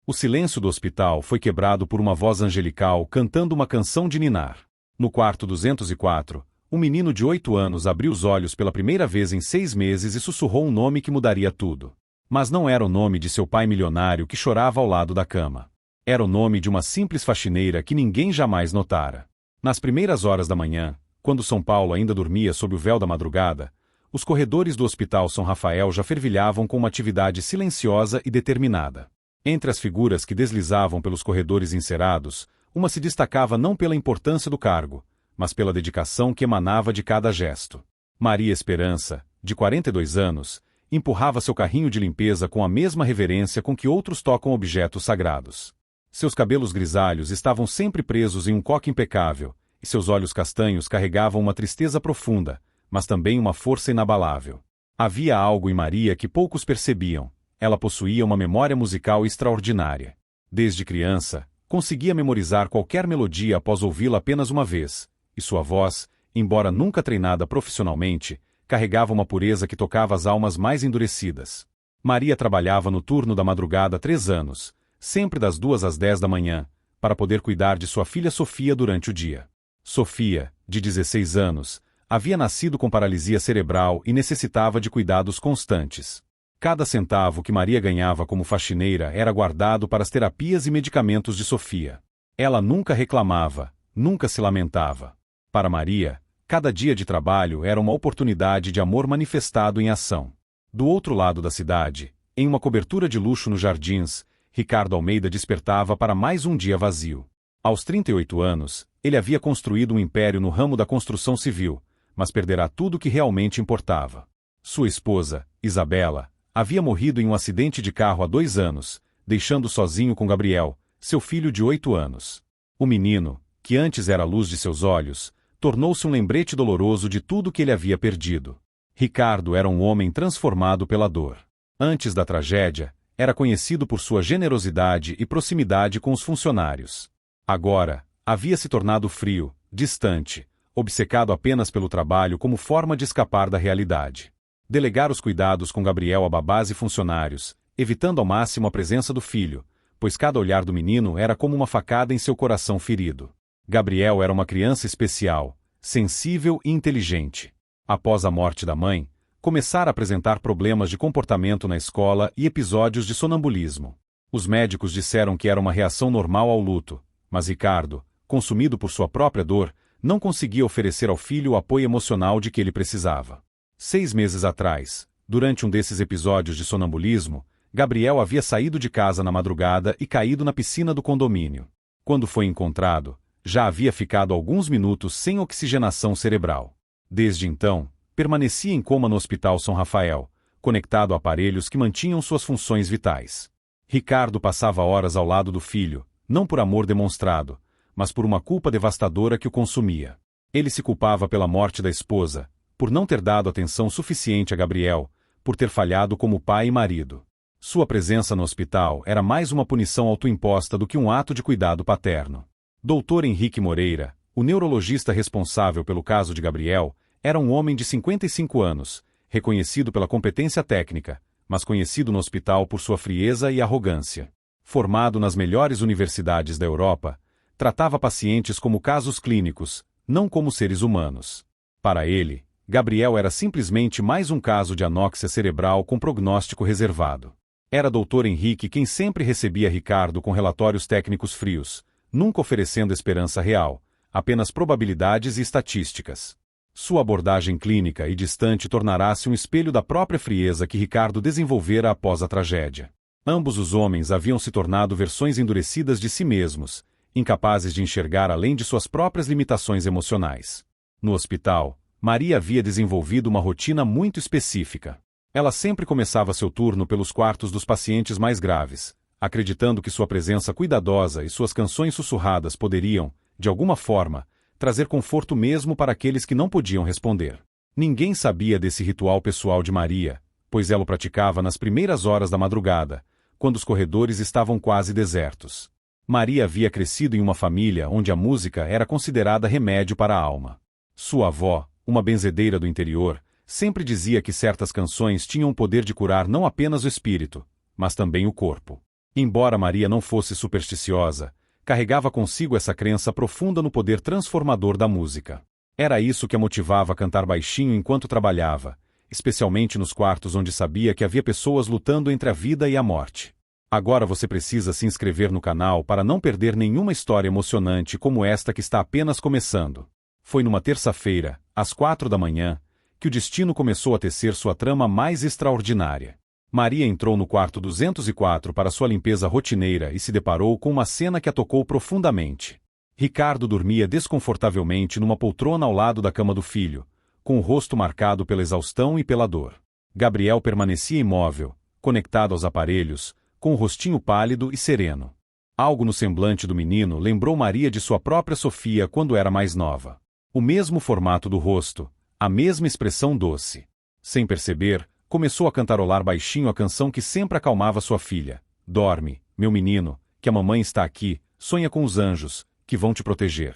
O silêncio do hospital foi quebrado por uma voz angelical cantando uma canção de ninar. No quarto 204, um menino de 8 anos abriu os olhos pela primeira vez em 6 meses e sussurrou um nome que mudaria tudo. Mas não era o nome de seu pai milionário que chorava ao lado da cama. Era o nome de uma simples faxineira que ninguém jamais notara. Nas primeiras horas da manhã, quando São Paulo ainda dormia sob o véu da madrugada, os corredores do Hospital São Rafael já fervilhavam com uma atividade silenciosa e determinada. Entre as figuras que deslizavam pelos corredores encerados, uma se destacava não pela importância do cargo, mas pela dedicação que emanava de cada gesto. Maria Esperança, de 42 anos, empurrava seu carrinho de limpeza com a mesma reverência com que outros tocam objetos sagrados. Seus cabelos grisalhos estavam sempre presos em um coque impecável, e seus olhos castanhos carregavam uma tristeza profunda, mas também uma força inabalável. Havia algo em Maria que poucos percebiam. Ela possuía uma memória musical extraordinária. Desde criança, conseguia memorizar qualquer melodia após ouvi-la apenas uma vez, e sua voz, embora nunca treinada profissionalmente, carregava uma pureza que tocava as almas mais endurecidas. Maria trabalhava no turno da madrugada há 3 anos, sempre das 2 às 10 da manhã, para poder cuidar de sua filha Sofia durante o dia. Sofia, de 16 anos, havia nascido com paralisia cerebral e necessitava de cuidados constantes. Cada centavo que Maria ganhava como faxineira era guardado para as terapias e medicamentos de Sofia. Ela nunca reclamava, nunca se lamentava. Para Maria, cada dia de trabalho era uma oportunidade de amor manifestado em ação. Do outro lado da cidade, em uma cobertura de luxo nos jardins, Ricardo Almeida despertava para mais um dia vazio. Aos 38 anos, ele havia construído um império no ramo da construção civil, mas perderá tudo o que realmente importava. Sua esposa, Isabela, havia morrido em um acidente de carro há 2 anos, deixando sozinho com Gabriel, seu filho de 8 anos. O menino, que antes era a luz de seus olhos, tornou-se um lembrete doloroso de tudo que ele havia perdido. Ricardo era um homem transformado pela dor. Antes da tragédia, era conhecido por sua generosidade e proximidade com os funcionários. Agora, havia se tornado frio, distante, obcecado apenas pelo trabalho como forma de escapar da realidade. Delegar os cuidados com Gabriel a babás e funcionários, evitando ao máximo a presença do filho, pois cada olhar do menino era como uma facada em seu coração ferido. Gabriel era uma criança especial, sensível e inteligente. Após a morte da mãe, começara a apresentar problemas de comportamento na escola e episódios de sonambulismo. Os médicos disseram que era uma reação normal ao luto, mas Ricardo, consumido por sua própria dor, não conseguia oferecer ao filho o apoio emocional de que ele precisava. 6 meses atrás, durante um desses episódios de sonambulismo, Gabriel havia saído de casa na madrugada e caído na piscina do condomínio. Quando foi encontrado, já havia ficado alguns minutos sem oxigenação cerebral. Desde então, permanecia em coma no Hospital São Rafael, conectado a aparelhos que mantinham suas funções vitais. Ricardo passava horas ao lado do filho, não por amor demonstrado, mas por uma culpa devastadora que o consumia. Ele se culpava pela morte da esposa, por não ter dado atenção suficiente a Gabriel, por ter falhado como pai e marido. Sua presença no hospital era mais uma punição autoimposta do que um ato de cuidado paterno. Dr. Henrique Moreira, o neurologista responsável pelo caso de Gabriel, era um homem de 55 anos, reconhecido pela competência técnica, mas conhecido no hospital por sua frieza e arrogância. Formado nas melhores universidades da Europa, tratava pacientes como casos clínicos, não como seres humanos. Para ele, Gabriel era simplesmente mais um caso de anóxia cerebral com prognóstico reservado. Era Dr. Henrique quem sempre recebia Ricardo com relatórios técnicos frios, nunca oferecendo esperança real, apenas probabilidades e estatísticas. Sua abordagem clínica e distante tornará-se um espelho da própria frieza que Ricardo desenvolvera após a tragédia. Ambos os homens haviam se tornado versões endurecidas de si mesmos, incapazes de enxergar além de suas próprias limitações emocionais. No hospital, Maria havia desenvolvido uma rotina muito específica. Ela sempre começava seu turno pelos quartos dos pacientes mais graves, acreditando que sua presença cuidadosa e suas canções sussurradas poderiam, de alguma forma, trazer conforto mesmo para aqueles que não podiam responder. Ninguém sabia desse ritual pessoal de Maria, pois ela o praticava nas primeiras horas da madrugada, quando os corredores estavam quase desertos. Maria havia crescido em uma família onde a música era considerada remédio para a alma. Sua avó, uma benzedeira do interior, sempre dizia que certas canções tinham o poder de curar não apenas o espírito, mas também o corpo. Embora Maria não fosse supersticiosa, carregava consigo essa crença profunda no poder transformador da música. Era isso que a motivava a cantar baixinho enquanto trabalhava, especialmente nos quartos onde sabia que havia pessoas lutando entre a vida e a morte. Agora você precisa se inscrever no canal para não perder nenhuma história emocionante como esta que está apenas começando. Foi numa terça-feira, às 4 da manhã, que o destino começou a tecer sua trama mais extraordinária. Maria entrou no quarto 204 para sua limpeza rotineira e se deparou com uma cena que a tocou profundamente. Ricardo dormia desconfortavelmente numa poltrona ao lado da cama do filho, com o rosto marcado pela exaustão e pela dor. Gabriel permanecia imóvel, conectado aos aparelhos, com o rostinho pálido e sereno. Algo no semblante do menino lembrou Maria de sua própria Sofia quando era mais nova. O mesmo formato do rosto, a mesma expressão doce. Sem perceber, começou a cantarolar baixinho a canção que sempre acalmava sua filha. Dorme, meu menino, que a mamãe está aqui, sonha com os anjos, que vão te proteger.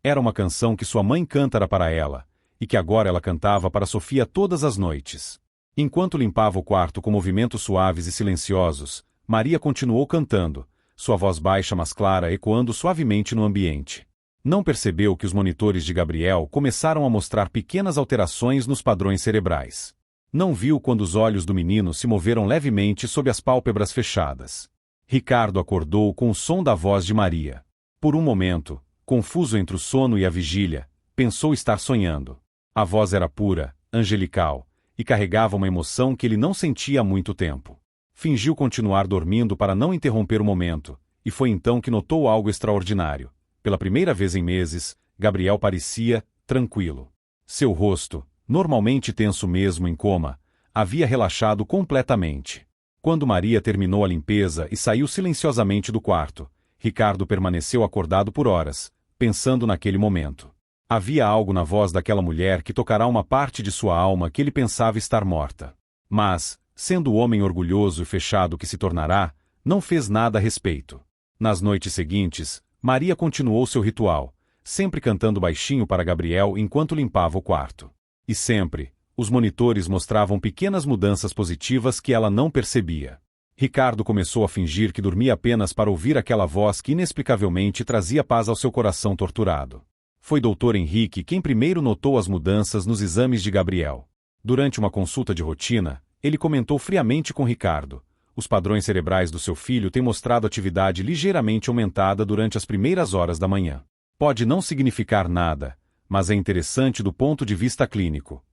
Era uma canção que sua mãe cantara para ela, e que agora ela cantava para Sofia todas as noites. Enquanto limpava o quarto com movimentos suaves e silenciosos, Maria continuou cantando, sua voz baixa mas clara ecoando suavemente no ambiente. Não percebeu que os monitores de Gabriel começaram a mostrar pequenas alterações nos padrões cerebrais. Não viu quando os olhos do menino se moveram levemente sob as pálpebras fechadas. Ricardo acordou com o som da voz de Maria. Por um momento, confuso entre o sono e a vigília, pensou estar sonhando. A voz era pura, angelical, e carregava uma emoção que ele não sentia há muito tempo. Fingiu continuar dormindo para não interromper o momento, e foi então que notou algo extraordinário. Pela primeira vez em meses, Gabriel parecia tranquilo. Seu rosto, normalmente tenso mesmo em coma, havia relaxado completamente. Quando Maria terminou a limpeza e saiu silenciosamente do quarto, Ricardo permaneceu acordado por horas, pensando naquele momento. Havia algo na voz daquela mulher que tocará uma parte de sua alma que ele pensava estar morta. Mas, sendo o homem orgulhoso e fechado que se tornará, não fez nada a respeito. Nas noites seguintes, Maria continuou seu ritual, sempre cantando baixinho para Gabriel enquanto limpava o quarto. E sempre, os monitores mostravam pequenas mudanças positivas que ela não percebia. Ricardo começou a fingir que dormia apenas para ouvir aquela voz que inexplicavelmente trazia paz ao seu coração torturado. Foi Dr. Henrique quem primeiro notou as mudanças nos exames de Gabriel. Durante uma consulta de rotina, ele comentou friamente com Ricardo: os padrões cerebrais do seu filho têm mostrado atividade ligeiramente aumentada durante as primeiras horas da manhã. Pode não significar nada, mas é interessante do ponto de vista clínico.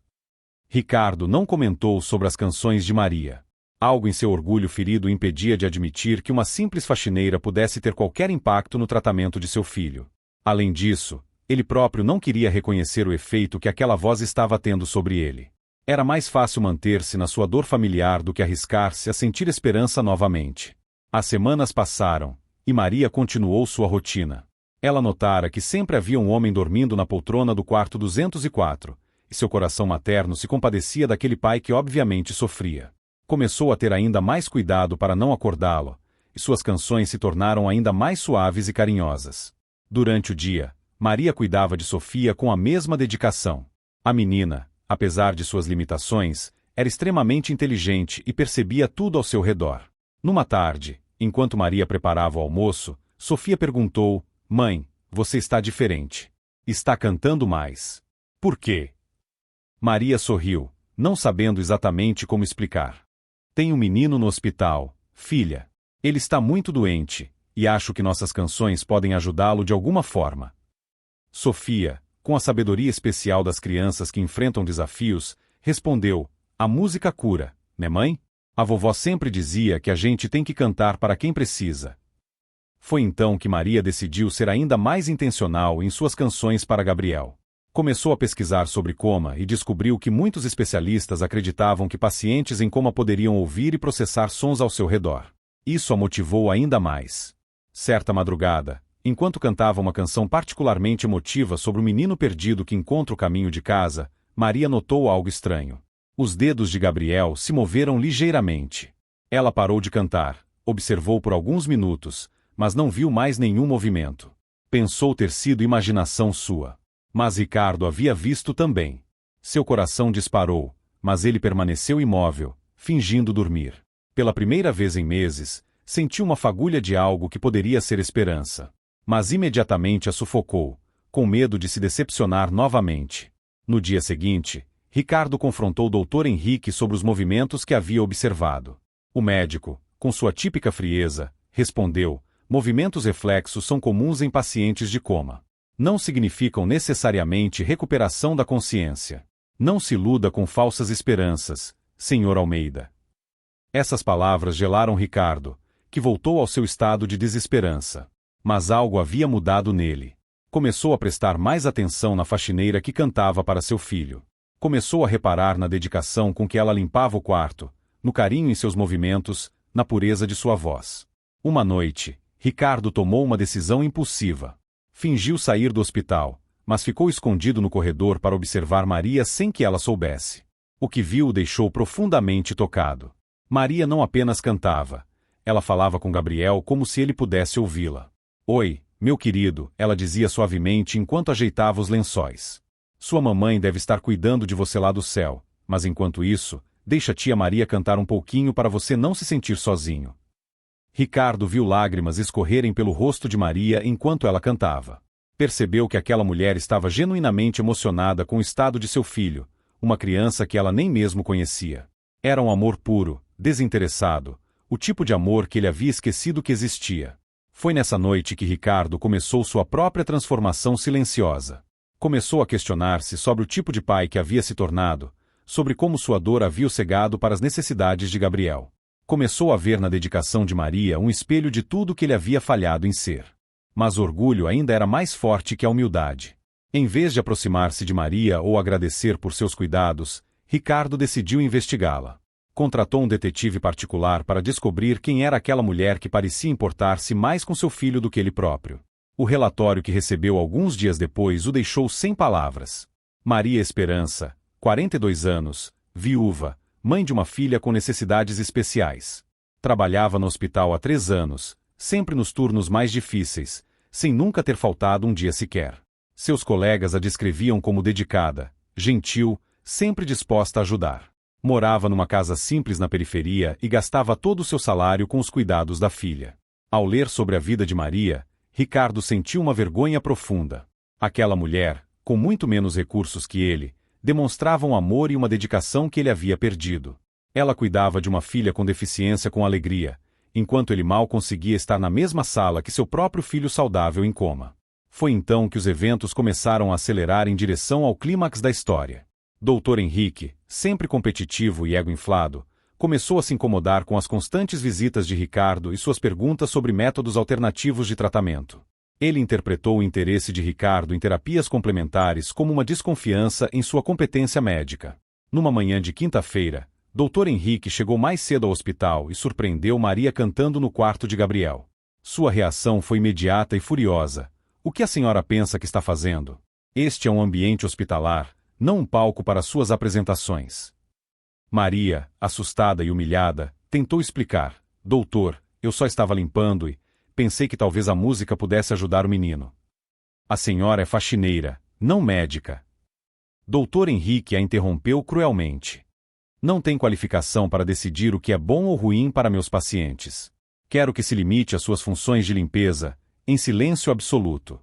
Ricardo não comentou sobre as canções de Maria. Algo em seu orgulho ferido o impedia de admitir que uma simples faxineira pudesse ter qualquer impacto no tratamento de seu filho. Além disso, ele próprio não queria reconhecer o efeito que aquela voz estava tendo sobre ele. Era mais fácil manter-se na sua dor familiar do que arriscar-se a sentir esperança novamente. As semanas passaram, e Maria continuou sua rotina. Ela notara que sempre havia um homem dormindo na poltrona do quarto 204, e seu coração materno se compadecia daquele pai que obviamente sofria. Começou a ter ainda mais cuidado para não acordá-lo, e suas canções se tornaram ainda mais suaves e carinhosas. Durante o dia, Maria cuidava de Sofia com a mesma dedicação. A menina, apesar de suas limitações, era extremamente inteligente e percebia tudo ao seu redor. Numa tarde, enquanto Maria preparava o almoço, Sofia perguntou: "Mãe, você está diferente. Está cantando mais. Por quê?" Maria sorriu, não sabendo exatamente como explicar. "Tem um menino no hospital, filha. Ele está muito doente, e acho que nossas canções podem ajudá-lo de alguma forma." Sofia, com a sabedoria especial das crianças que enfrentam desafios, respondeu: "A música cura, né, mãe? A vovó sempre dizia que a gente tem que cantar para quem precisa." Foi então que Maria decidiu ser ainda mais intencional em suas canções para Gabriel. Começou a pesquisar sobre coma e descobriu que muitos especialistas acreditavam que pacientes em coma poderiam ouvir e processar sons ao seu redor. Isso a motivou ainda mais. Certa madrugada, enquanto cantava uma canção particularmente emotiva sobre o menino perdido que encontra o caminho de casa, Maria notou algo estranho. Os dedos de Gabriel se moveram ligeiramente. Ela parou de cantar, observou por alguns minutos, mas não viu mais nenhum movimento. Pensou ter sido imaginação sua. Mas Ricardo havia visto também. Seu coração disparou, mas ele permaneceu imóvel, fingindo dormir. Pela primeira vez em meses, Sentiu uma fagulha de algo que poderia ser esperança. Mas imediatamente a sufocou, com medo de se decepcionar novamente. No dia seguinte, Ricardo confrontou o Dr. Henrique sobre os movimentos que havia observado. O médico, com sua típica frieza, respondeu: movimentos reflexos são comuns em pacientes de coma. Não significam necessariamente recuperação da consciência. Não se iluda com falsas esperanças, Sr. Almeida. Essas palavras gelaram Ricardo, que voltou ao seu estado de desesperança. Mas algo havia mudado nele. Começou a prestar mais atenção na faxineira que cantava para seu filho. Começou a reparar na dedicação com que ela limpava o quarto, no carinho em seus movimentos, na pureza de sua voz. Uma noite, Ricardo tomou uma decisão impulsiva. Fingiu sair do hospital, mas ficou escondido no corredor para observar Maria sem que ela soubesse. O que viu o deixou profundamente tocado. Maria não apenas cantava, ela falava com Gabriel como se ele pudesse ouvi-la. Oi, meu querido, ela dizia suavemente enquanto ajeitava os lençóis. Sua mamãe deve estar cuidando de você lá do céu, mas enquanto isso, deixa a tia Maria cantar um pouquinho para você não se sentir sozinho. Ricardo viu lágrimas escorrerem pelo rosto de Maria enquanto ela cantava. Percebeu que aquela mulher estava genuinamente emocionada com o estado de seu filho, uma criança que ela nem mesmo conhecia. Era um amor puro, desinteressado, o tipo de amor que ele havia esquecido que existia. Foi nessa noite que Ricardo começou sua própria transformação silenciosa. Começou a questionar-se sobre o tipo de pai que havia se tornado, sobre como sua dor havia o cegado para as necessidades de Gabriel. Começou a ver na dedicação de Maria um espelho de tudo que ele havia falhado em ser. Mas o orgulho ainda era mais forte que a humildade. Em vez de aproximar-se de Maria ou agradecer por seus cuidados, Ricardo decidiu investigá-la. Contratou um detetive particular para descobrir quem era aquela mulher que parecia importar-se mais com seu filho do que ele próprio. O relatório que recebeu alguns dias depois o deixou sem palavras. Maria Esperança, 42 anos, viúva, mãe de uma filha com necessidades especiais. Trabalhava no hospital há 3 anos, sempre nos turnos mais difíceis, sem nunca ter faltado um dia sequer. Seus colegas a descreviam como dedicada, gentil, sempre disposta a ajudar. Morava numa casa simples na periferia e gastava todo o seu salário com os cuidados da filha. Ao ler sobre a vida de Maria, Ricardo sentiu uma vergonha profunda. Aquela mulher, com muito menos recursos que ele, demonstrava um amor e uma dedicação que ele havia perdido. Ela cuidava de uma filha com deficiência com alegria, enquanto ele mal conseguia estar na mesma sala que seu próprio filho saudável em coma. Foi então que os eventos começaram a acelerar em direção ao clímax da história. Dr. Henrique, sempre competitivo e ego-inflado, começou a se incomodar com as constantes visitas de Ricardo e suas perguntas sobre métodos alternativos de tratamento. Ele interpretou o interesse de Ricardo em terapias complementares como uma desconfiança em sua competência médica. Numa manhã de quinta-feira, Dr. Henrique chegou mais cedo ao hospital e surpreendeu Maria cantando no quarto de Gabriel. Sua reação foi imediata e furiosa. O que a senhora pensa que está fazendo? Este é um ambiente hospitalar, não um palco para suas apresentações. Maria, assustada e humilhada, tentou explicar. Doutor, eu só estava limpando e pensei que talvez a música pudesse ajudar o menino. A senhora é faxineira, não médica. Dr. Henrique a interrompeu cruelmente. Não tem qualificação para decidir o que é bom ou ruim para meus pacientes. Quero que se limite às suas funções de limpeza, em silêncio absoluto.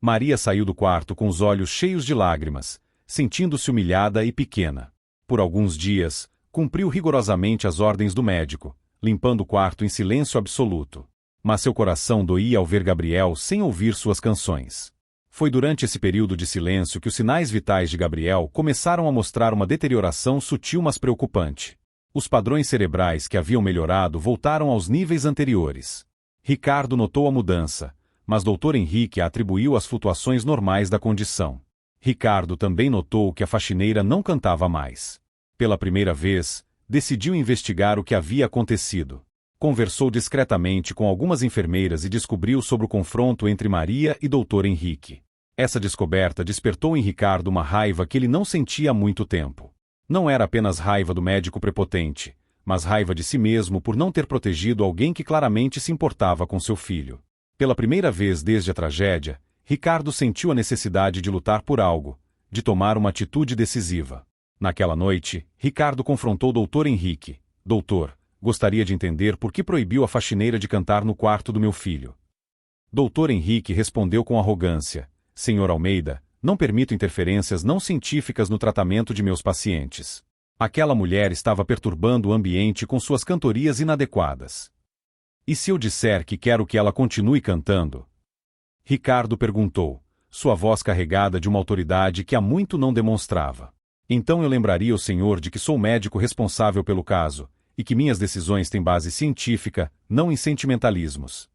Maria saiu do quarto com os olhos cheios de lágrimas, sentindo-se humilhada e pequena. Por alguns dias, cumpriu rigorosamente as ordens do médico, limpando o quarto em silêncio absoluto. Mas seu coração doía ao ver Gabriel sem ouvir suas canções. Foi durante esse período de silêncio que os sinais vitais de Gabriel começaram a mostrar uma deterioração sutil mas preocupante. Os padrões cerebrais que haviam melhorado voltaram aos níveis anteriores. Ricardo notou a mudança, mas Dr. Henrique a atribuiu às flutuações normais da condição. Ricardo também notou que a faxineira não cantava mais. Pela primeira vez, decidiu investigar o que havia acontecido. Conversou discretamente com algumas enfermeiras e descobriu sobre o confronto entre Maria e Dr. Henrique. Essa descoberta despertou em Ricardo uma raiva que ele não sentia há muito tempo. Não era apenas raiva do médico prepotente, mas raiva de si mesmo por não ter protegido alguém que claramente se importava com seu filho. Pela primeira vez desde a tragédia, Ricardo sentiu a necessidade de lutar por algo, de tomar uma atitude decisiva. Naquela noite, Ricardo confrontou Dr. Henrique. Doutor, Gostaria de entender por que proibiu a faxineira de cantar no quarto do meu filho. Dr. Henrique respondeu com arrogância: Senhor Almeida, não permito interferências não científicas no tratamento de meus pacientes. Aquela mulher estava perturbando o ambiente com suas cantorias inadequadas. E se eu disser que quero que ela continue cantando? Ricardo perguntou, sua voz carregada de uma autoridade que há muito não demonstrava. Então eu lembraria o senhor de que sou médico responsável pelo caso, e que minhas decisões têm base científica, não em sentimentalismos.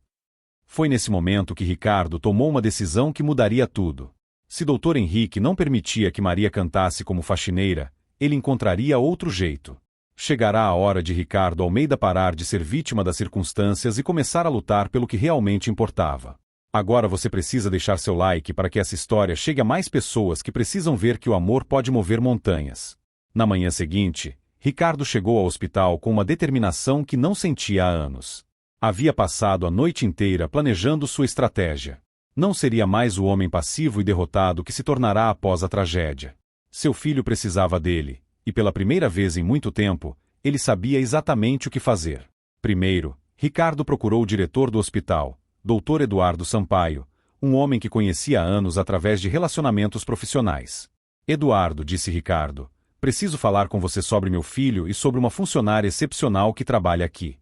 Foi nesse momento que Ricardo tomou uma decisão que mudaria tudo. Se Dr. Henrique não permitia que Maria cantasse como faxineira, ele encontraria outro jeito. Chegará a hora de Ricardo Almeida parar de ser vítima das circunstâncias e começar a lutar pelo que realmente importava. Agora você precisa deixar seu like para que essa história chegue a mais pessoas que precisam ver que o amor pode mover montanhas. Na manhã seguinte, Ricardo chegou ao hospital com uma determinação que não sentia há anos. Havia passado a noite inteira planejando sua estratégia. Não seria mais o homem passivo e derrotado que se tornará após a tragédia. Seu filho precisava dele, e pela primeira vez em muito tempo, ele sabia exatamente o que fazer. Primeiro, Ricardo procurou o diretor do hospital, Dr. Eduardo Sampaio, um homem que conhecia há anos através de relacionamentos profissionais. Eduardo, disse Ricardo, preciso falar com você sobre meu filho e sobre uma funcionária excepcional que trabalha aqui.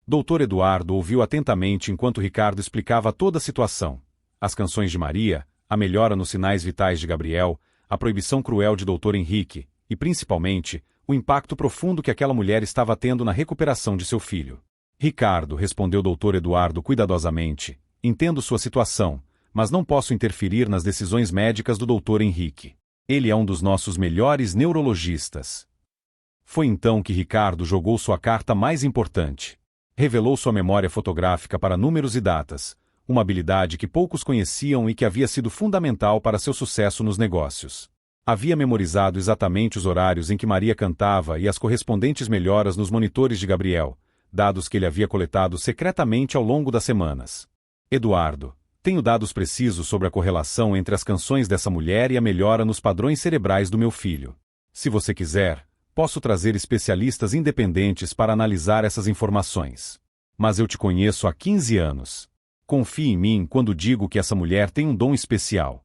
Dr. Eduardo ouviu atentamente enquanto Ricardo explicava toda a situação. As canções de Maria, a melhora nos sinais vitais de Gabriel, a proibição cruel de Dr. Henrique, e principalmente, o impacto profundo que aquela mulher estava tendo na recuperação de seu filho. Ricardo, respondeu Dr. Eduardo cuidadosamente, entendo sua situação, mas não posso interferir nas decisões médicas do Dr. Henrique. Ele é um dos nossos melhores neurologistas. Foi então que Ricardo jogou sua carta mais importante. Revelou sua memória fotográfica para números e datas, uma habilidade que poucos conheciam e que havia sido fundamental para seu sucesso nos negócios. Havia memorizado exatamente os horários em que Maria cantava e as correspondentes melhoras nos monitores de Gabriel, dados que ele havia coletado secretamente ao longo das semanas. Eduardo, tenho dados precisos sobre a correlação entre as canções dessa mulher e a melhora nos padrões cerebrais do meu filho. Se você quiser, posso trazer especialistas independentes para analisar essas informações. Mas eu te conheço há 15 anos. Confie em mim quando digo que essa mulher tem um dom especial.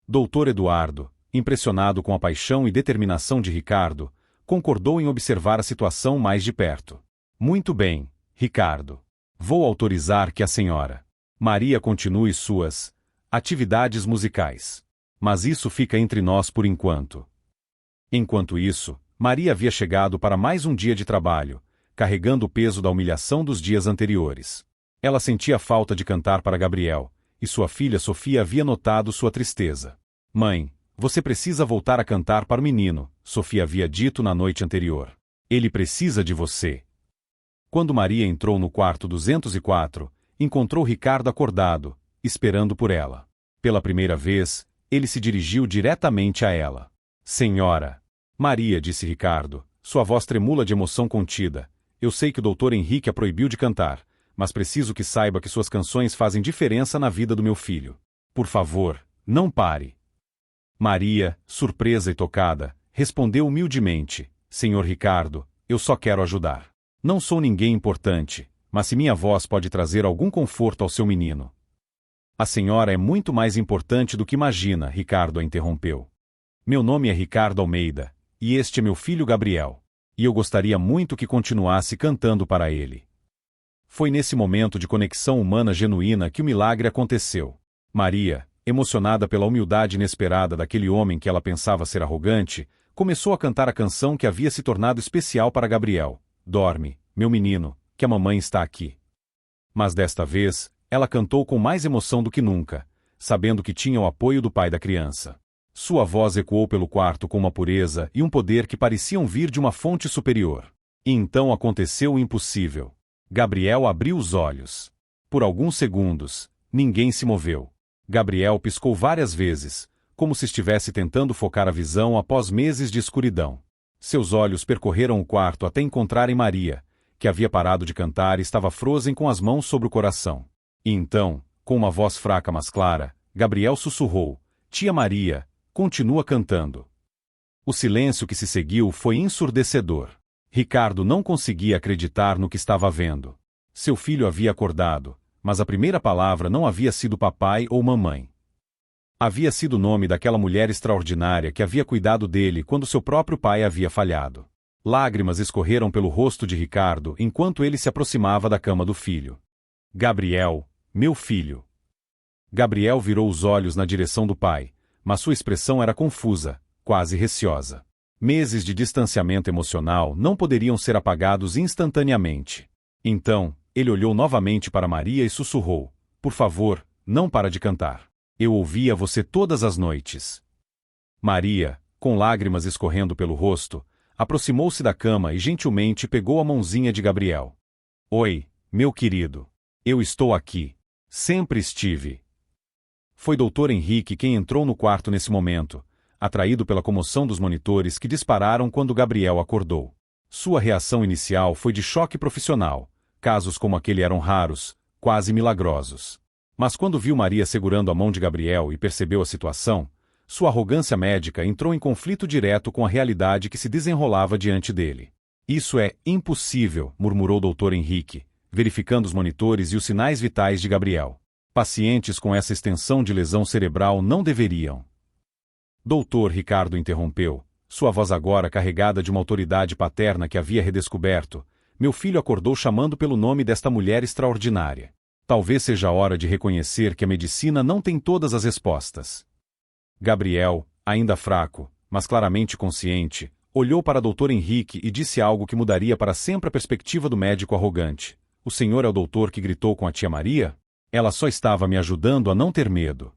Dr. Eduardo, impressionado com a paixão e determinação de Ricardo, concordou em observar a situação mais de perto. Muito bem, Ricardo. Vou autorizar que a senhora Maria continue suas atividades musicais. Mas isso fica entre nós por enquanto. Enquanto isso, Maria havia chegado para mais um dia de trabalho, carregando o peso da humilhação dos dias anteriores. Ela sentia falta de cantar para Gabriel, e sua filha Sofia havia notado sua tristeza. Mãe, você precisa voltar a cantar para o menino, Sofia havia dito na noite anterior. Ele precisa de você. Quando Maria entrou no quarto 204, encontrou Ricardo acordado, esperando por ela. Pela primeira vez, ele se dirigiu diretamente a ela. Senhora. Maria, disse Ricardo, sua voz tremula de emoção contida. Eu sei que o Dr. Henrique a proibiu de cantar, mas preciso que saiba que suas canções fazem diferença na vida do meu filho. Por favor, não pare. Maria, surpresa e tocada, respondeu humildemente, Senhor Ricardo, eu só quero ajudar. Não sou ninguém importante, mas se minha voz pode trazer algum conforto ao seu menino. A senhora é muito mais importante do que imagina, Ricardo a interrompeu. Meu nome é Ricardo Almeida, e este é meu filho Gabriel. E eu gostaria muito que continuasse cantando para ele. Foi nesse momento de conexão humana genuína que o milagre aconteceu. Maria, emocionada pela humildade inesperada daquele homem que ela pensava ser arrogante, começou a cantar a canção que havia se tornado especial para Gabriel. Dorme, meu menino, que a mamãe está aqui. Mas desta vez, ela cantou com mais emoção do que nunca, sabendo que tinha o apoio do pai da criança. Sua voz ecoou pelo quarto com uma pureza e um poder que pareciam vir de uma fonte superior. E então aconteceu o impossível. Gabriel abriu os olhos. Por alguns segundos, ninguém se moveu. Gabriel piscou várias vezes, como se estivesse tentando focar a visão após meses de escuridão. Seus olhos percorreram o quarto até encontrarem Maria, que havia parado de cantar e estava frozen com as mãos sobre o coração. E então, com uma voz fraca mas clara, Gabriel sussurrou, Tia Maria, continua cantando. O silêncio que se seguiu foi ensurdecedor. Ricardo não conseguia acreditar no que estava vendo. Seu filho havia acordado, mas a primeira palavra não havia sido papai ou mamãe. Havia sido o nome daquela mulher extraordinária que havia cuidado dele quando seu próprio pai havia falhado. Lágrimas escorreram pelo rosto de Ricardo enquanto ele se aproximava da cama do filho. Gabriel, meu filho. Gabriel virou os olhos na direção do pai, mas sua expressão era confusa, quase receosa. Meses de distanciamento emocional não poderiam ser apagados instantaneamente. Então, ele olhou novamente para Maria e sussurrou: por favor, não para de cantar. Eu ouvia você todas as noites. Maria, com lágrimas escorrendo pelo rosto, aproximou-se da cama e gentilmente pegou a mãozinha de Gabriel. Oi, meu querido. Eu estou aqui. Sempre estive. Foi Dr. Henrique quem entrou no quarto nesse momento, atraído pela comoção dos monitores que dispararam quando Gabriel acordou. Sua reação inicial foi de choque profissional. Casos como aquele eram raros, quase milagrosos. Mas quando viu Maria segurando a mão de Gabriel e percebeu a situação, sua arrogância médica entrou em conflito direto com a realidade que se desenrolava diante dele. Isso é impossível, murmurou Dr. Henrique, verificando os monitores e os sinais vitais de Gabriel. Pacientes com essa extensão de lesão cerebral não deveriam. Doutor, Ricardo interrompeu, sua voz agora carregada de uma autoridade paterna que havia redescoberto. Meu filho acordou chamando pelo nome desta mulher extraordinária. Talvez seja a hora de reconhecer que a medicina não tem todas as respostas. Gabriel, ainda fraco, mas claramente consciente, olhou para Dr. Henrique e disse algo que mudaria para sempre a perspectiva do médico arrogante. O senhor é o doutor que gritou com a tia Maria? Ela só estava me ajudando a não ter medo.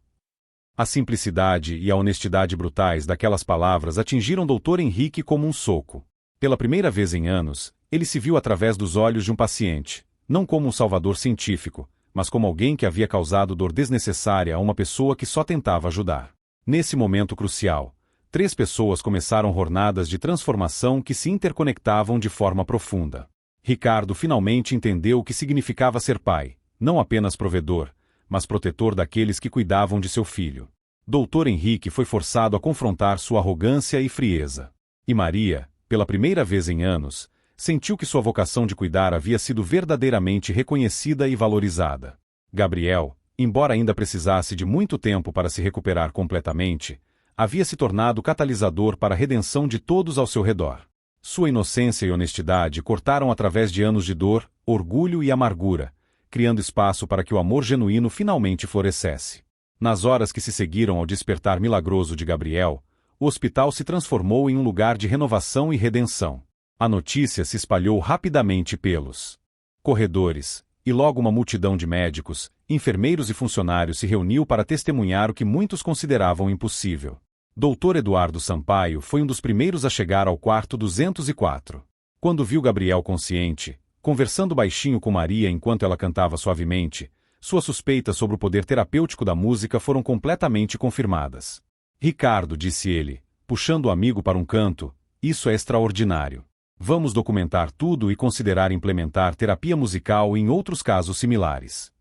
A simplicidade e a honestidade brutais daquelas palavras atingiram Dr. Henrique como um soco. Pela primeira vez em anos, ele se viu através dos olhos de um paciente, não como um salvador científico, mas como alguém que havia causado dor desnecessária a uma pessoa que só tentava ajudar. Nesse momento crucial, 3 pessoas começaram jornadas de transformação que se interconectavam de forma profunda. Ricardo finalmente entendeu o que significava ser pai, não apenas provedor, mas protetor daqueles que cuidavam de seu filho. Dr. Henrique foi forçado a confrontar sua arrogância e frieza. E Maria, pela primeira vez em anos, sentiu que sua vocação de cuidar havia sido verdadeiramente reconhecida e valorizada. Gabriel, embora ainda precisasse de muito tempo para se recuperar completamente, havia se tornado catalisador para a redenção de todos ao seu redor. Sua inocência e honestidade cortaram através de anos de dor, orgulho e amargura, criando espaço para que o amor genuíno finalmente florescesse. Nas horas que se seguiram ao despertar milagroso de Gabriel, o hospital se transformou em um lugar de renovação e redenção. A notícia se espalhou rapidamente pelos corredores, e logo uma multidão de médicos, enfermeiros e funcionários se reuniu para testemunhar o que muitos consideravam impossível. Dr. Eduardo Sampaio foi um dos primeiros a chegar ao quarto 204. Quando viu Gabriel consciente, conversando baixinho com Maria enquanto ela cantava suavemente, suas suspeitas sobre o poder terapêutico da música foram completamente confirmadas. Ricardo, disse ele, puxando o amigo para um canto, isso é extraordinário. Vamos documentar tudo e considerar implementar terapia musical em outros casos similares.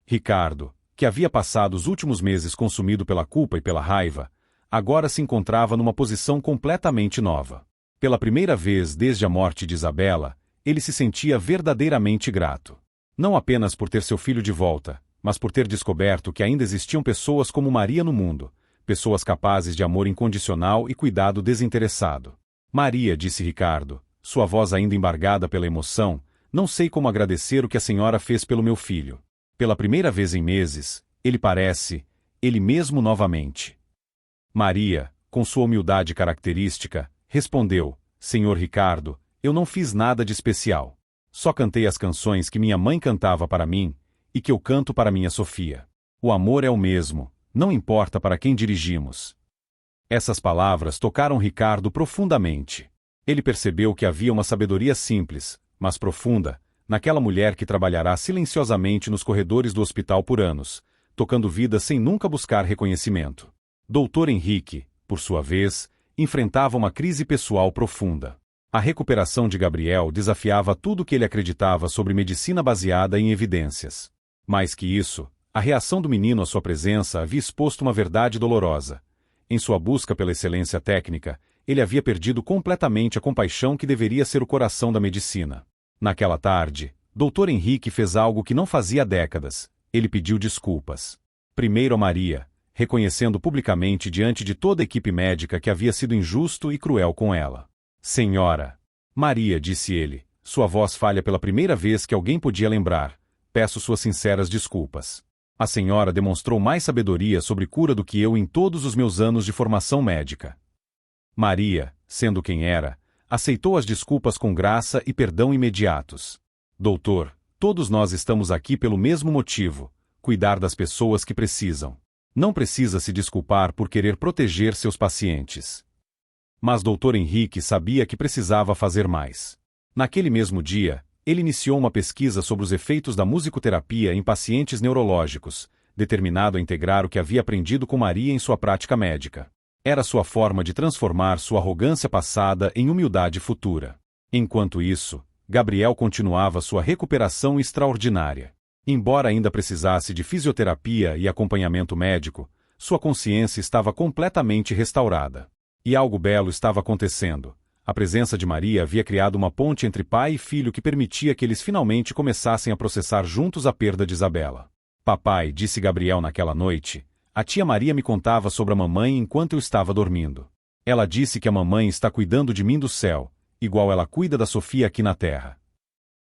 Ricardo, que havia passado os últimos meses consumido pela culpa e pela raiva, agora se encontrava numa posição completamente nova. Pela primeira vez desde a morte de Isabela, ele se sentia verdadeiramente grato. Não apenas por ter seu filho de volta, mas por ter descoberto que ainda existiam pessoas como Maria no mundo, pessoas capazes de amor incondicional e cuidado desinteressado. Maria, disse Ricardo, sua voz ainda embargada pela emoção, não sei como agradecer o que a senhora fez pelo meu filho. Pela primeira vez em meses, ele mesmo novamente. Maria, com sua humildade característica, respondeu, Senhor Ricardo, eu não fiz nada de especial. Só cantei as canções que minha mãe cantava para mim, e que eu canto para minha Sofia. O amor é o mesmo, não importa para quem dirigimos. Essas palavras tocaram Ricardo profundamente. Ele percebeu que havia uma sabedoria simples, mas profunda, naquela mulher que trabalhará silenciosamente nos corredores do hospital por anos, tocando vidas sem nunca buscar reconhecimento. Dr. Henrique, por sua vez, enfrentava uma crise pessoal profunda. A recuperação de Gabriel desafiava tudo o que ele acreditava sobre medicina baseada em evidências. Mais que isso, a reação do menino à sua presença havia exposto uma verdade dolorosa. Em sua busca pela excelência técnica, ele havia perdido completamente a compaixão que deveria ser o coração da medicina. Naquela tarde, Dr. Henrique fez algo que não fazia há décadas. Ele pediu desculpas. Primeiro a Maria, reconhecendo publicamente diante de toda a equipe médica que havia sido injusto e cruel com ela. Senhora Maria, disse ele, sua voz falha pela primeira vez que alguém podia lembrar. Peço suas sinceras desculpas. A senhora demonstrou mais sabedoria sobre cura do que eu em todos os meus anos de formação médica. Maria, sendo quem era, aceitou as desculpas com graça e perdão imediatos. Doutor, todos nós estamos aqui pelo mesmo motivo, cuidar das pessoas que precisam. Não precisa se desculpar por querer proteger seus pacientes. Mas Dr. Henrique sabia que precisava fazer mais. Naquele mesmo dia, ele iniciou uma pesquisa sobre os efeitos da musicoterapia em pacientes neurológicos, determinado a integrar o que havia aprendido com Maria em sua prática médica. Era sua forma de transformar sua arrogância passada em humildade futura. Enquanto isso, Gabriel continuava sua recuperação extraordinária. Embora ainda precisasse de fisioterapia e acompanhamento médico, sua consciência estava completamente restaurada. E algo belo estava acontecendo. A presença de Maria havia criado uma ponte entre pai e filho que permitia que eles finalmente começassem a processar juntos a perda de Isabela. Papai, disse Gabriel naquela noite, a tia Maria me contava sobre a mamãe enquanto eu estava dormindo. Ela disse que a mamãe está cuidando de mim do céu, igual ela cuida da Sofia aqui na terra.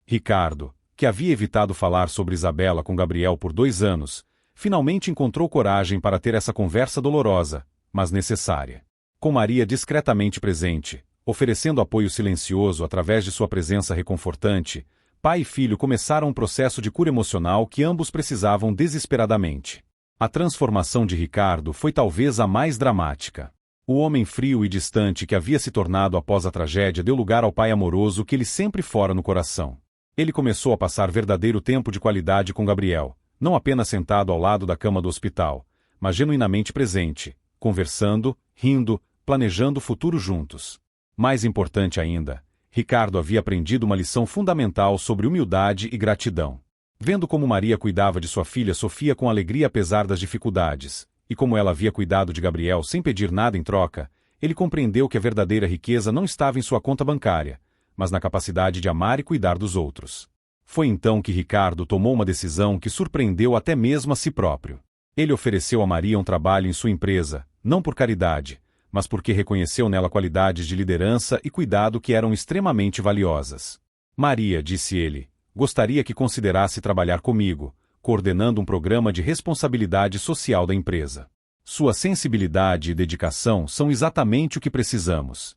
Ricardo, que havia evitado falar sobre Isabela com Gabriel por 2 anos, finalmente encontrou coragem para ter essa conversa dolorosa, mas necessária. Com Maria discretamente presente, oferecendo apoio silencioso através de sua presença reconfortante, pai e filho começaram um processo de cura emocional que ambos precisavam desesperadamente. A transformação de Ricardo foi talvez a mais dramática. O homem frio e distante que havia se tornado após a tragédia deu lugar ao pai amoroso que ele sempre fora no coração. Ele começou a passar verdadeiro tempo de qualidade com Gabriel, não apenas sentado ao lado da cama do hospital, mas genuinamente presente, conversando, rindo, planejando o futuro juntos. Mais importante ainda, Ricardo havia aprendido uma lição fundamental sobre humildade e gratidão. Vendo como Maria cuidava de sua filha Sofia com alegria apesar das dificuldades, e como ela havia cuidado de Gabriel sem pedir nada em troca, ele compreendeu que a verdadeira riqueza não estava em sua conta bancária, mas na capacidade de amar e cuidar dos outros. Foi então que Ricardo tomou uma decisão que surpreendeu até mesmo a si próprio. Ele ofereceu a Maria um trabalho em sua empresa, não por caridade, mas porque reconheceu nela qualidades de liderança e cuidado que eram extremamente valiosas. Maria, disse ele, gostaria que considerasse trabalhar comigo, coordenando um programa de responsabilidade social da empresa. Sua sensibilidade e dedicação são exatamente o que precisamos.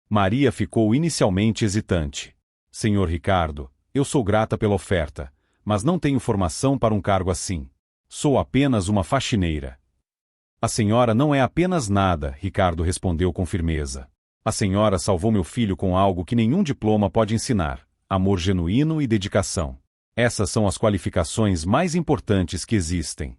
Maria ficou inicialmente hesitante. Senhor Ricardo, eu sou grata pela oferta, mas não tenho formação para um cargo assim. Sou apenas uma faxineira. A senhora não é apenas nada, Ricardo respondeu com firmeza. A senhora salvou meu filho com algo que nenhum diploma pode ensinar: amor genuíno e dedicação. Essas são as qualificações mais importantes que existem.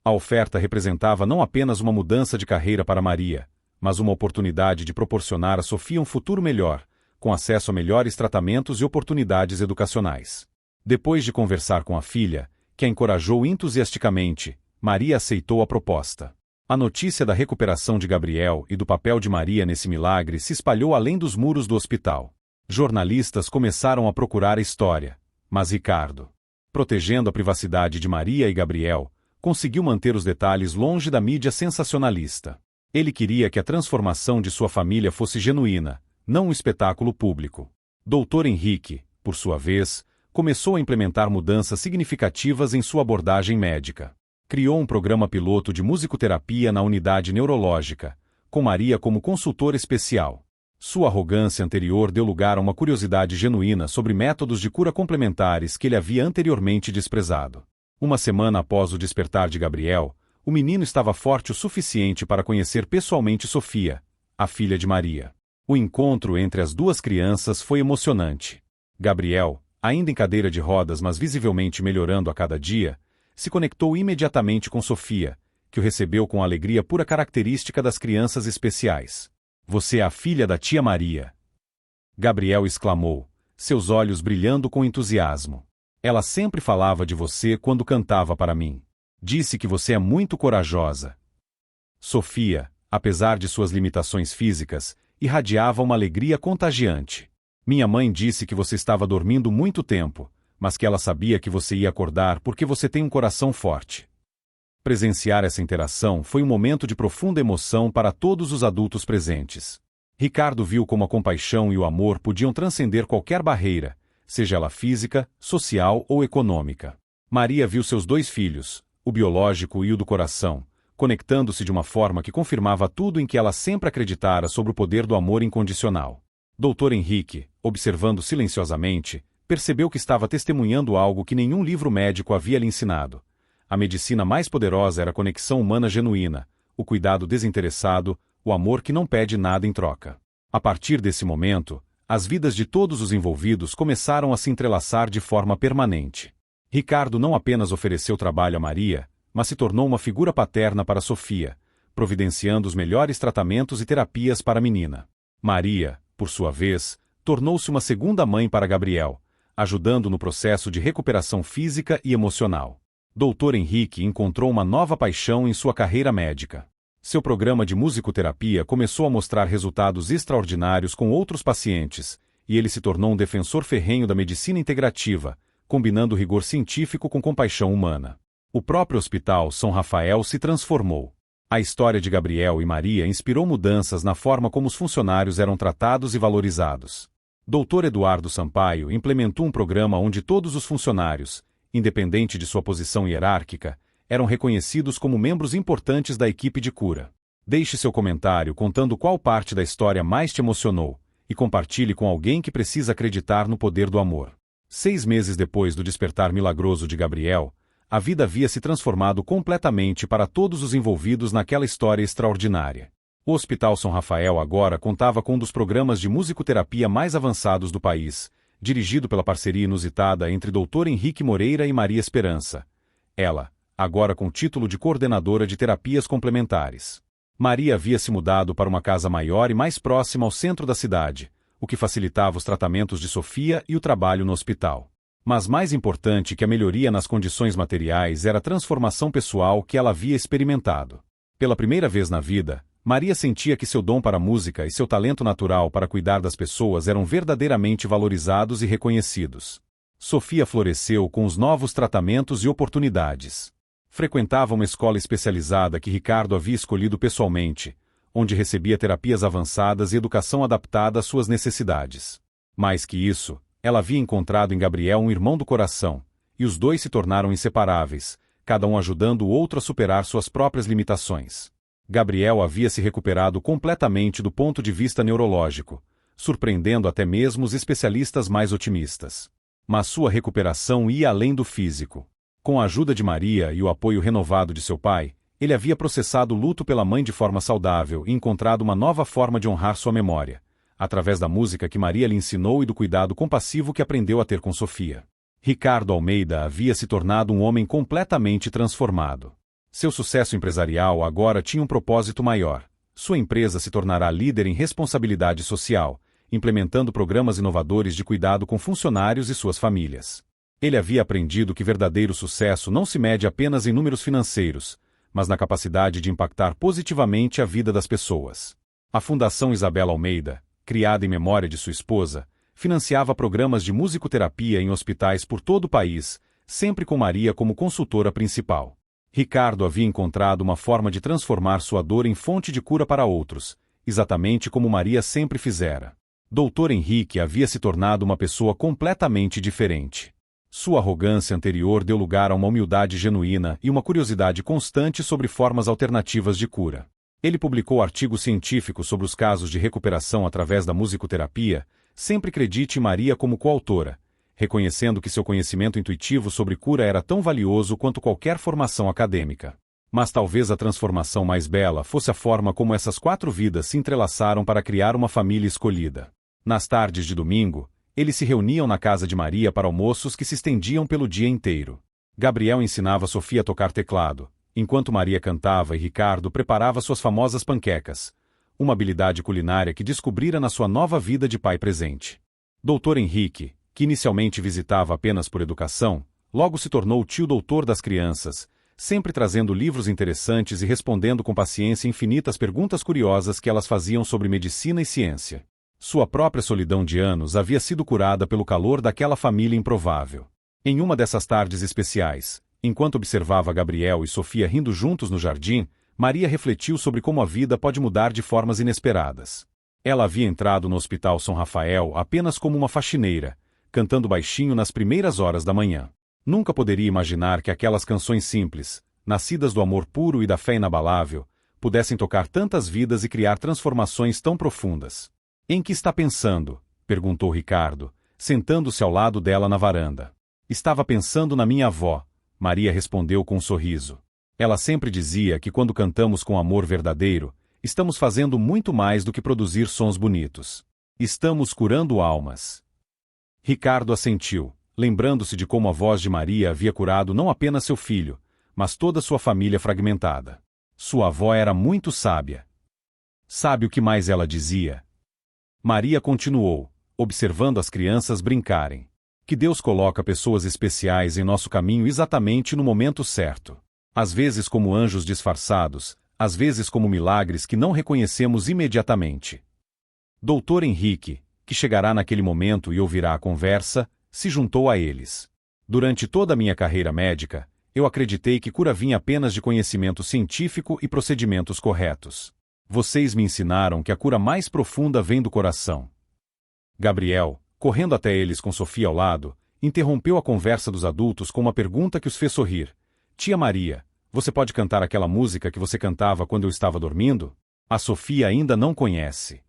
A oferta representava não apenas uma mudança de carreira para Maria, mas uma oportunidade de proporcionar a Sofia um futuro melhor, com acesso a melhores tratamentos e oportunidades educacionais. Depois de conversar com a filha, que a encorajou entusiasticamente, Maria aceitou a proposta. A notícia da recuperação de Gabriel e do papel de Maria nesse milagre se espalhou além dos muros do hospital. Jornalistas começaram a procurar a história, mas Ricardo, protegendo a privacidade de Maria e Gabriel, conseguiu manter os detalhes longe da mídia sensacionalista. Ele queria que a transformação de sua família fosse genuína, não um espetáculo público. Dr. Henrique, por sua vez, começou a implementar mudanças significativas em sua abordagem médica. Criou um programa piloto de musicoterapia na unidade neurológica, com Maria como consultora especial. Sua arrogância anterior deu lugar a uma curiosidade genuína sobre métodos de cura complementares que ele havia anteriormente desprezado. Uma semana após o despertar de Gabriel, o menino estava forte o suficiente para conhecer pessoalmente Sofia, a filha de Maria. O encontro entre as duas crianças foi emocionante. Gabriel, ainda em cadeira de rodas mas visivelmente melhorando a cada dia, se conectou imediatamente com Sofia, que o recebeu com a alegria pura característica das crianças especiais. Você é a filha da tia Maria. Gabriel exclamou, seus olhos brilhando com entusiasmo. Ela sempre falava de você quando cantava para mim. Disse que você é muito corajosa. Sofia, Apesar de suas limitações físicas, irradiava uma alegria contagiante. Minha mãe disse que você estava dormindo muito tempo, mas que ela sabia que você ia acordar porque você tem um coração forte. Presenciar essa interação foi um momento de profunda emoção para todos os adultos presentes. Ricardo viu como a compaixão e o amor podiam transcender qualquer barreira, seja ela física, social ou econômica. Maria viu seus 2 filhos, o biológico e o do coração, conectando-se de uma forma que confirmava tudo em que ela sempre acreditara sobre o poder do amor incondicional. Dr. Henrique, observando silenciosamente, percebeu que estava testemunhando algo que nenhum livro médico havia lhe ensinado. A medicina mais poderosa era a conexão humana genuína, o cuidado desinteressado, o amor que não pede nada em troca. A partir desse momento, as vidas de todos os envolvidos começaram a se entrelaçar de forma permanente. Ricardo não apenas ofereceu trabalho a Maria, mas se tornou uma figura paterna para Sofia, providenciando os melhores tratamentos e terapias para a menina. Maria, por sua vez, tornou-se uma segunda mãe para Gabriel, ajudando no processo de recuperação física e emocional. Dr. Henrique encontrou uma nova paixão em sua carreira médica. Seu programa de musicoterapia começou a mostrar resultados extraordinários com outros pacientes, e ele se tornou um defensor ferrenho da medicina integrativa, combinando rigor científico com compaixão humana. O próprio Hospital São Rafael se transformou. A história de Gabriel e Maria inspirou mudanças na forma como os funcionários eram tratados e valorizados. Dr. Eduardo Sampaio implementou um programa onde todos os funcionários, independente de sua posição hierárquica, eram reconhecidos como membros importantes da equipe de cura. Deixe seu comentário contando qual parte da história mais te emocionou, e compartilhe com alguém que precisa acreditar no poder do amor. 6 meses depois do despertar milagroso de Gabriel, a vida havia se transformado completamente para todos os envolvidos naquela história extraordinária. O Hospital São Rafael agora contava com um dos programas de musicoterapia mais avançados do país, dirigido pela parceria inusitada entre Dr. Henrique Moreira e Maria Esperança. Ela, agora com o título de coordenadora de terapias complementares. Maria havia se mudado para uma casa maior e mais próxima ao centro da cidade, o que facilitava os tratamentos de Sofia e o trabalho no hospital. Mas mais importante que a melhoria nas condições materiais era a transformação pessoal que ela havia experimentado. Pela primeira vez na vida, Maria sentia que seu dom para a música e seu talento natural para cuidar das pessoas eram verdadeiramente valorizados e reconhecidos. Sofia floresceu com os novos tratamentos e oportunidades. Frequentava uma escola especializada que Ricardo havia escolhido pessoalmente, onde recebia terapias avançadas e educação adaptada às suas necessidades. Mais que isso, ela havia encontrado em Gabriel um irmão do coração, e os 2 se tornaram inseparáveis, cada um ajudando o outro a superar suas próprias limitações. Gabriel havia se recuperado completamente do ponto de vista neurológico, surpreendendo até mesmo os especialistas mais otimistas. Mas sua recuperação ia além do físico. Com a ajuda de Maria e o apoio renovado de seu pai, ele havia processado o luto pela mãe de forma saudável e encontrado uma nova forma de honrar sua memória, através da música que Maria lhe ensinou e do cuidado compassivo que aprendeu a ter com Sofia. Ricardo Almeida havia se tornado um homem completamente transformado. Seu sucesso empresarial agora tinha um propósito maior. Sua empresa se tornará líder em responsabilidade social, implementando programas inovadores de cuidado com funcionários e suas famílias. Ele havia aprendido que verdadeiro sucesso não se mede apenas em números financeiros, mas na capacidade de impactar positivamente a vida das pessoas. A Fundação Isabela Almeida, criada em memória de sua esposa, financiava programas de musicoterapia em hospitais por todo o país, sempre com Maria como consultora principal. Ricardo havia encontrado uma forma de transformar sua dor em fonte de cura para outros, exatamente como Maria sempre fizera. Dr. Henrique havia se tornado uma pessoa completamente diferente. Sua arrogância anterior deu lugar a uma humildade genuína e uma curiosidade constante sobre formas alternativas de cura. Ele publicou artigos científicos sobre os casos de recuperação através da musicoterapia, sempre acredite Maria como coautora, reconhecendo que seu conhecimento intuitivo sobre cura era tão valioso quanto qualquer formação acadêmica. Mas talvez a transformação mais bela fosse a forma como essas 4 vidas se entrelaçaram para criar uma família escolhida. Nas tardes de domingo, eles se reuniam na casa de Maria para almoços que se estendiam pelo dia inteiro. Gabriel ensinava Sofia a tocar teclado, enquanto Maria cantava e Ricardo preparava suas famosas panquecas, uma habilidade culinária que descobrira na sua nova vida de pai presente. Dr. Henrique, que inicialmente visitava apenas por educação, logo se tornou o tio doutor das crianças, sempre trazendo livros interessantes e respondendo com paciência infinitas perguntas curiosas que elas faziam sobre medicina e ciência. Sua própria solidão de anos havia sido curada pelo calor daquela família improvável. Em uma dessas tardes especiais, enquanto observava Gabriel e Sofia rindo juntos no jardim, Maria refletiu sobre como a vida pode mudar de formas inesperadas. Ela havia entrado no Hospital São Rafael apenas como uma faxineira, cantando baixinho nas primeiras horas da manhã. Nunca poderia imaginar que aquelas canções simples, nascidas do amor puro e da fé inabalável, pudessem tocar tantas vidas e criar transformações tão profundas. Em que está pensando? Perguntou Ricardo, sentando-se ao lado dela na varanda. Estava pensando na minha avó, Maria respondeu com um sorriso. Ela sempre dizia que quando cantamos com amor verdadeiro, estamos fazendo muito mais do que produzir sons bonitos. Estamos curando almas. Ricardo assentiu, lembrando-se de como a voz de Maria havia curado não apenas seu filho, mas toda sua família fragmentada. Sua avó era muito sábia. Sabe o que mais ela dizia? Maria continuou, observando as crianças brincarem. Que Deus coloca pessoas especiais em nosso caminho exatamente no momento certo. Às vezes como anjos disfarçados, às vezes como milagres que não reconhecemos imediatamente. Doutor Henrique, que chegará naquele momento e ouvirá a conversa, se juntou a eles. Durante toda a minha carreira médica, eu acreditei que cura vinha apenas de conhecimento científico e procedimentos corretos. Vocês me ensinaram que a cura mais profunda vem do coração. Gabriel, correndo até eles com Sofia ao lado, interrompeu a conversa dos adultos com uma pergunta que os fez sorrir. Tia Maria, você pode cantar aquela música que você cantava quando eu estava dormindo? A Sofia ainda não conhece.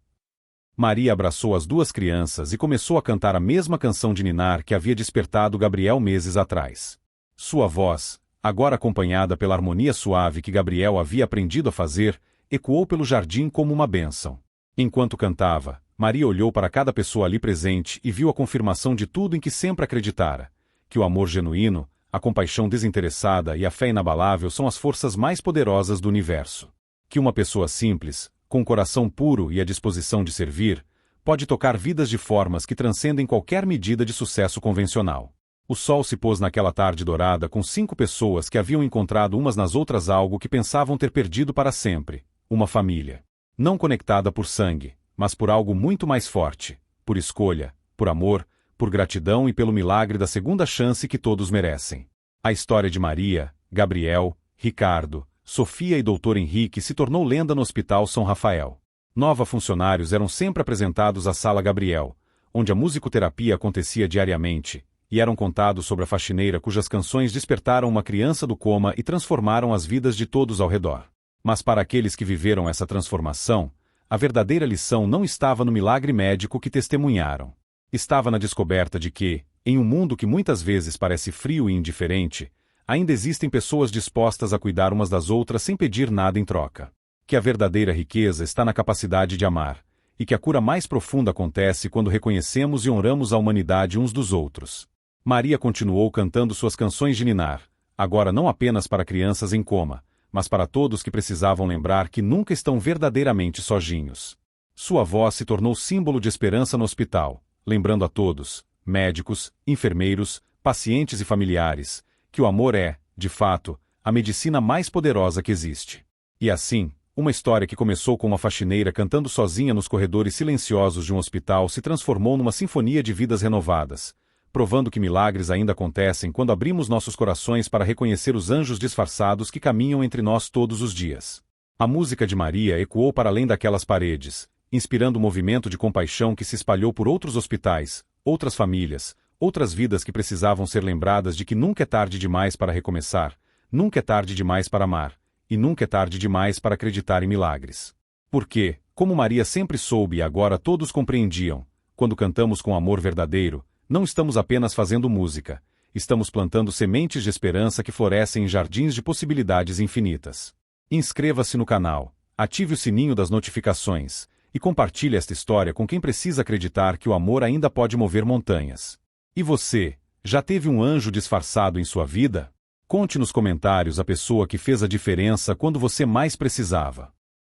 Maria abraçou as duas crianças e começou a cantar a mesma canção de ninar que havia despertado Gabriel meses atrás. Sua voz, agora acompanhada pela harmonia suave que Gabriel havia aprendido a fazer, ecoou pelo jardim como uma bênção. Enquanto cantava, Maria olhou para cada pessoa ali presente e viu a confirmação de tudo em que sempre acreditara, que o amor genuíno, a compaixão desinteressada e a fé inabalável são as forças mais poderosas do universo. Que uma pessoa simples, com um coração puro e a disposição de servir, pode tocar vidas de formas que transcendem qualquer medida de sucesso convencional. O sol se pôs naquela tarde dourada com 5 pessoas que haviam encontrado umas nas outras algo que pensavam ter perdido para sempre, uma família. Não conectada por sangue, mas por algo muito mais forte, por escolha, por amor, por gratidão e pelo milagre da segunda chance que todos merecem. A história de Maria, Gabriel, Ricardo, Sofia e Dr. Henrique se tornou lenda no Hospital São Rafael. Novos funcionários eram sempre apresentados à Sala Gabriel, onde a musicoterapia acontecia diariamente, e eram contados sobre a faxineira cujas canções despertaram uma criança do coma e transformaram as vidas de todos ao redor. Mas para aqueles que viveram essa transformação, a verdadeira lição não estava no milagre médico que testemunharam. Estava na descoberta de que, em um mundo que muitas vezes parece frio e indiferente, ainda existem pessoas dispostas a cuidar umas das outras sem pedir nada em troca. Que a verdadeira riqueza está na capacidade de amar, e que a cura mais profunda acontece quando reconhecemos e honramos a humanidade uns dos outros. Maria continuou cantando suas canções de ninar, agora não apenas para crianças em coma, mas para todos que precisavam lembrar que nunca estão verdadeiramente sozinhos. Sua voz se tornou símbolo de esperança no hospital, lembrando a todos, médicos, enfermeiros, pacientes e familiares, que o amor é, de fato, a medicina mais poderosa que existe. E assim, uma história que começou com uma faxineira cantando sozinha nos corredores silenciosos de um hospital se transformou numa sinfonia de vidas renovadas, provando que milagres ainda acontecem quando abrimos nossos corações para reconhecer os anjos disfarçados que caminham entre nós todos os dias. A música de Maria ecoou para além daquelas paredes, inspirando um movimento de compaixão que se espalhou por outros hospitais, outras famílias, outras vidas que precisavam ser lembradas de que nunca é tarde demais para recomeçar, nunca é tarde demais para amar, e nunca é tarde demais para acreditar em milagres. Porque, como Maria sempre soube e agora todos compreendiam, quando cantamos com amor verdadeiro, não estamos apenas fazendo música, estamos plantando sementes de esperança que florescem em jardins de possibilidades infinitas. Inscreva-se no canal, ative o sininho das notificações, e compartilhe esta história com quem precisa acreditar que o amor ainda pode mover montanhas. E você, já teve um anjo disfarçado em sua vida? Conte nos comentários a pessoa que fez a diferença quando você mais precisava.